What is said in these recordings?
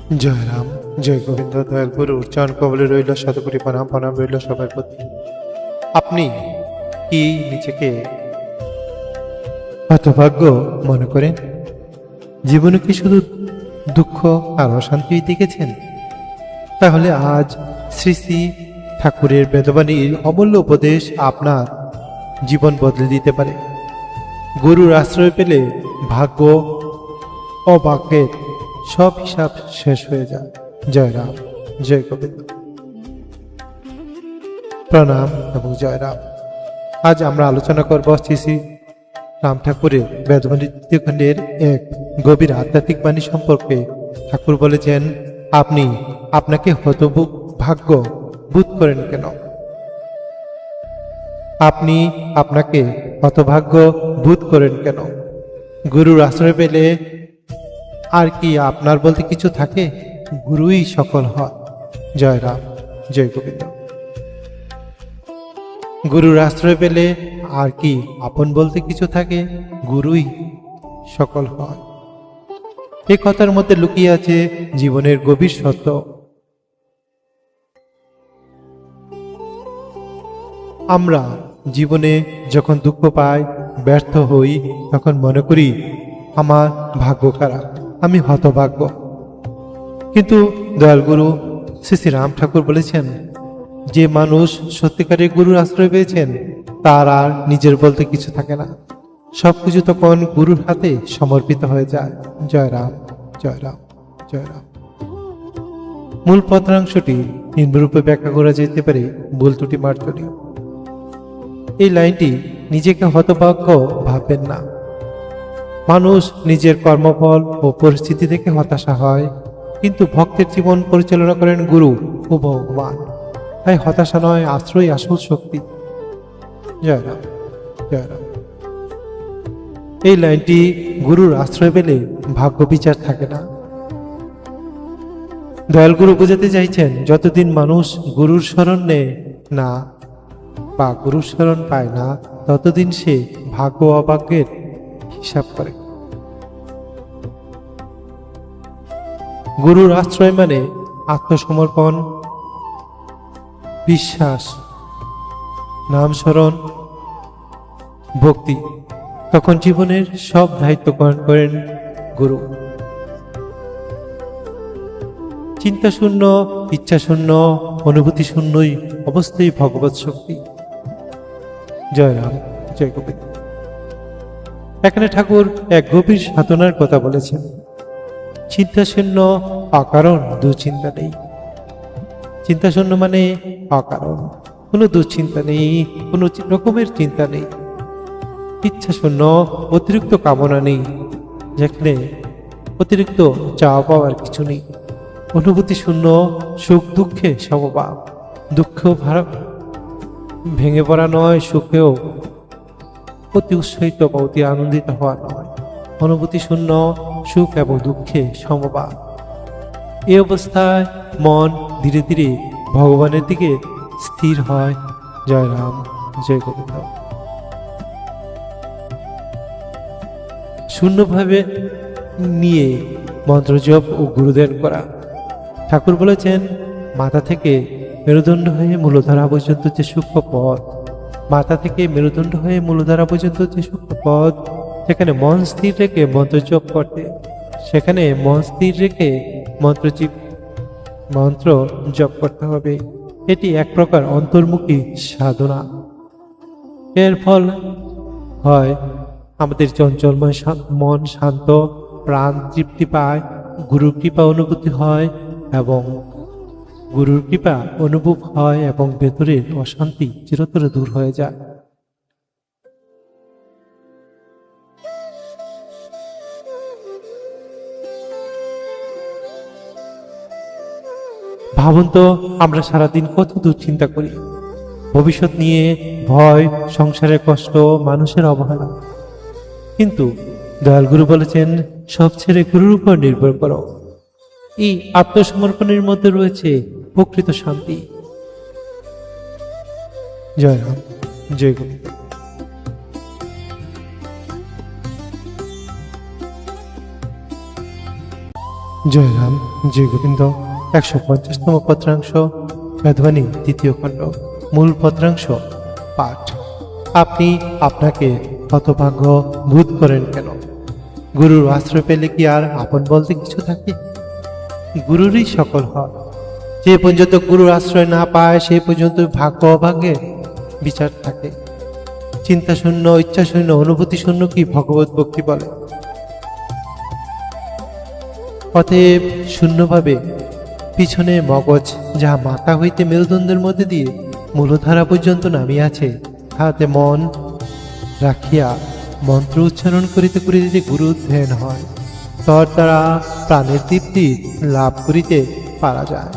জয় রাম, জয় গোবিন্দ। দয়াল গুরুর চরণ কবলে রইল শতকোটি প্রণাম। প্রণাম রইল সবার প্রতি। আপনি কি নিজেকে হতভাগ্য মনে করেন? জীবনে কি শুধু দুঃখ আর অশান্তি দেখেছেন? তাহলে আজ শ্রী শ্রী ঠাকুরের বেদবাণীর অমূল্য উপদেশ আপনার জীবন বদলে দিতে পারে। গুরুর আশ্রয় পেলে ভাগ্য ও ভাগ্যের সব হিসাব শেষ হয়ে যায়। জয় রাম, জয় গোবিন্দ। প্রণাম এবং জয় রাম। আজ আমরা আলোচনা করব শ্রী শ্রী রাম ঠাকুরের বেদবাণী তৃতীয় খণ্ডের এক গভীর আধ্যাত্মিক বাণী সম্পর্কে। ঠাকুর বলেছেন, আপনি আপনাকে হতভাগ্য বোধ করেন কেন? আপনি আপনাকে হতভাগ্য বোধ করেন কেন? গুরুর আশ্রয় পেলে আর কি আপনার বলতে কিছু থাকে? গুরুই সকল হয়। জয় রাম, জয় গোবিন্দ। গুরুর আশ্রয় পেলে আর কি আপন বলতে কিছু থাকে? গুরুই সকল হয়। এই কথার মধ্যে লুকিয়ে আছে জীবনের গভীর সত্য। আমরা জীবনে যখন দুঃখ পাই, ব্যর্থ হই, তখন মনে করি আমার ভাগ্য খারাপ, আমি হতভাগ্য। কিন্তু দয়াল গুরু শ্রী শ্রী রাম ঠাকুর বলেছেন, যে মানুষ সত্যিকারের গুরুর আশ্রয় পেয়েছেন তার আর নিজের বলতে কিছু থাকে না। সবকিছু তখন গুরুর হাতে সমর্পিত হয়ে যায়। জয় রাম, জয় রাম, জয় রাম। মূল পত্রাংশটি নিম্নরূপে ব্যাখ্যা করা যেতে পারে, ভুল ত্রুটি মার্জনীয়। এই লাইনটি, নিজেকে হতভাগ্য ভাববেন না। মানুষ নিজের কর্মফল ও পরিস্থিতি দেখে হতাশা হয়, কিন্তু ভক্তের জীবন পরিচালনা করেন গুরু ও ভগবান। তাই হতাশা নয়, আশ্রয় আসল শক্তি। জয় রাম, জয় রাম। এই লাইনটি, গুরুর আশ্রয় পেলে ভাগ্য বিচার থাকে না। দয়াল গুরু বোঝাতে চাইছেন, যতদিন মানুষ গুরুর শরণ নেয় না বা গুরুর শরণ পায় না, ততদিন সে ভাগ্য অভাগ্যের হিসাব করে। গুরুর আশ্রয় মানে আত্মসমর্পণ, বিশ্বাস, নাম স্মরণ, ভক্তি। তখন জীবনের সব দায়িত্ব গ্রহণ করেন গুরু। চিন্তা শূন্য, ইচ্ছা শূন্য, অনুভূতি শূন্যই অবস্থায় ভগবত শক্তি। জয় রাম, জয় গোবিন্দ। এখানে ঠাকুর এক গভীর সাধনার কথা বলেছেন। চিন্তা শূন্য, অকারণ দুশ্চিন্তা নেই। চিন্তা শূন্য মানে অকারণ, কোনো দুশ্চিন্তা নেই, কোনো রকমের চিন্তা নেই। ইচ্ছা শূন্য, অতিরিক্ত কামনা নেই, যেখানে অতিরিক্ত চাওয়া পাওয়ার কিছু নেই। অনুভূতি শূন্য, সুখ দুঃখে সমভাব। দুঃখেও ভেঙে পড়া নয়, সুখেও অতি উৎসাহিত বা অতি আনন্দিত হওয়া নয়। অনুভূতি শূন্য, সুখ এবং দুঃখে সমভাব। এই অবস্থায় মন ধীরে ধীরে ভগবানের দিকে স্থির হয়। জয় রাম, জয় গোবিন্দ। শূন্যভাবে নিয়ে মন্ত্র জপ ও গুরুদেন করা। ঠাকুর বলেছেন, মাথা থেকে মেরুদণ্ড হয়ে মূলধারা পর্যন্ত যে সূক্ষ্ম পথ, মাথা থেকে মেরুদণ্ড হয়ে মূলধারা পর্যন্ত যে সূক্ষ্ম পথ, সেখানে মন স্থির রেখে মন্ত্র জপ করতে, সেখানে মন স্থির রেখে মন্ত্র জপ করতে হবে। এটি এক প্রকার অন্তর্মুখী সাধনা। এর ফল হয় আমাদের চঞ্চলময় মন শান্ত, প্রাণ তৃপ্তি পায়, গুরুর কৃপা অনুভূতি হয় এবং গুরুর কৃপা অনুভব হয় এবং ভেতরের অশান্তি চিরতরে দূর হয়ে যায়। ভাবুন তো, আমরা সারাদিন কত দুশ্চিন্তা করি, ভবিষ্যৎ নিয়ে ভয়, সংসারের কষ্ট, মানুষের অবহেলা। কিন্তু দয়াল গুরু বলেছেন, সব ছেড়ে গুরুর উপর নির্ভর করো। এই আত্মসমর্পণের মধ্যে রয়েছে প্রকৃত শান্তি। জয় রাম, জয় গোবিন্দ। জয়রাম জয় গোবিন্দ 150তম পত্রাংশ বেদবাণী দ্বিতীয় খণ্ড মূল পত্রাংশ পাঠ। আপনি আপনাকে হতভাগ্য বোধ করেন কেন? গুরুর আশ্রয় পেলে কি আর আপন বলতে কিছু থাকে? গুরুরই সকল হয়। যে পর্যন্ত গুরুর আশ্রয় না পায় সে পর্যন্ত ভাগ্য অভাগ্যের বিচার থাকে। চিন্তা শূন্য, ইচ্ছা শূন্য, অনুভূতি শূন্য কি ভগবত ভক্তি বলে? অতএব শূন্যভাবে পিছনে মগজ যাহা মাথা হইতে মেরুদণ্ডের মধ্যে দিয়ে মূলধারা পর্যন্ত নামিয়াছে, তাহাতে মন রাখিয়া মন্ত্র উচ্চারণ করিতে করিতে গুরু ধ্যান হয়। তর দ্বারা প্রাণের তৃপ্তি লাভ করিতে পারা যায়।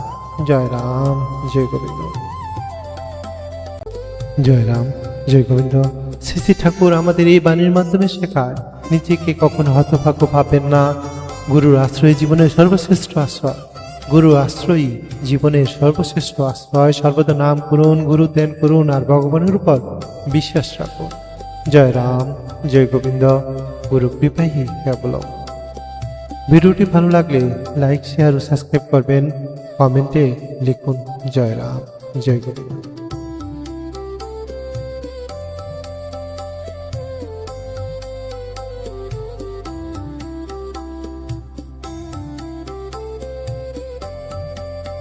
জয় রাম জয় গোবিন্দ। জয় রাম জয় গোবিন্দ। শ্রী শ্রী ঠাকুর আমাদের এই বাণীর মাধ্যমে শেখায়, নিজেকে কখনো হতভাগ্য ভাববেন না। গুরুর আশ্রয় জীবনের সর্বশ্রেষ্ঠ আশ্রয়। গুরু আশ্রয়ই জীবনের সর্বশ্রেষ্ঠ আশ্রয়। সর্বদা নাম করুন, গুরু ধ্যান করুন আর ভগবানের উপর বিশ্বাস রাখুন। জয় রাম জয় গোবিন্দ। গুরু কৃপাই কেবল। ভিডিওটি ভালো লাগলে লাইক, শেয়ার ও সাবস্ক্রাইব করবেন। কমেন্টে লিখুন জয় রাম জয় গোবিন্দ।